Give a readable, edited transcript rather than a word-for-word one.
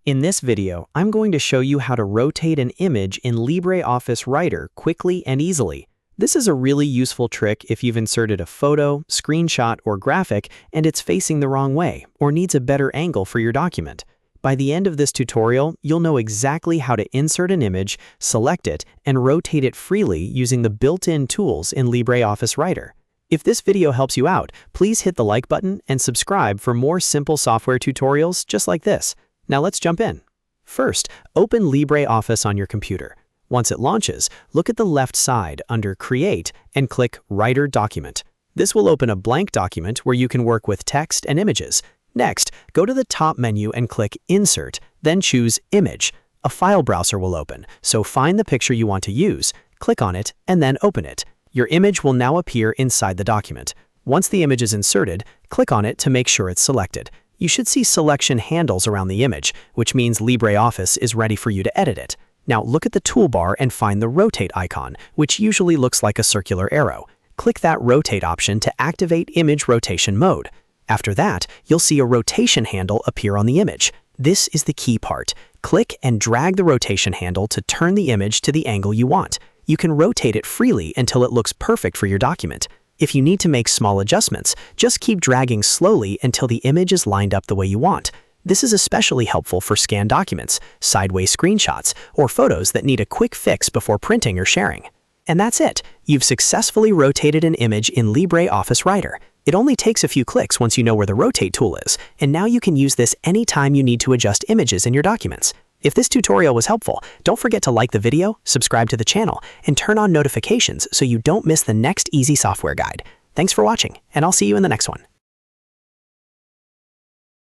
In this video, I'm going to show you how to rotate an image in LibreOffice Writer quickly and easily. This is a really useful trick if you've inserted a photo, screenshot, or graphic and it's facing the wrong way or needs a better angle for your document. By the end of this tutorial, you'll know exactly how to insert an image, select it, and rotate it freely using the built-in tools in LibreOffice Writer. If this video helps you out, please hit the like button and subscribe for more simple software tutorials just like this. Now let's jump in. First, open LibreOffice on your computer. Once it launches, look at the left side under Create and click Writer Document. This will open a blank document where you can work with text and images. Next, go to the top menu and click Insert, then choose Image. A file browser will open, so find the picture you want to use, click on it, and then open it. Your image will now appear inside the document. Once the image is inserted, click on it to make sure it's selected. You should see selection handles around the image, which means LibreOffice is ready for you to edit it. Now look at the toolbar and find the rotate icon, which usually looks like a circular arrow. Click that rotate option to activate image rotation mode. After that, you'll see a rotation handle appear on the image. This is the key part. Click and drag the rotation handle to turn the image to the angle you want. You can rotate it freely until it looks perfect for your document. If you need to make small adjustments, just keep dragging slowly until the image is lined up the way you want. This is especially helpful for scanned documents, sideways screenshots, or photos that need a quick fix before printing or sharing. And that's it. You've successfully rotated an image in LibreOffice Writer. It only takes a few clicks once you know where the rotate tool is, and now you can use this anytime you need to adjust images in your documents. If this tutorial was helpful, don't forget to like the video, subscribe to the channel, and turn on notifications so you don't miss the next easy software guide. Thanks for watching, and I'll see you in the next one.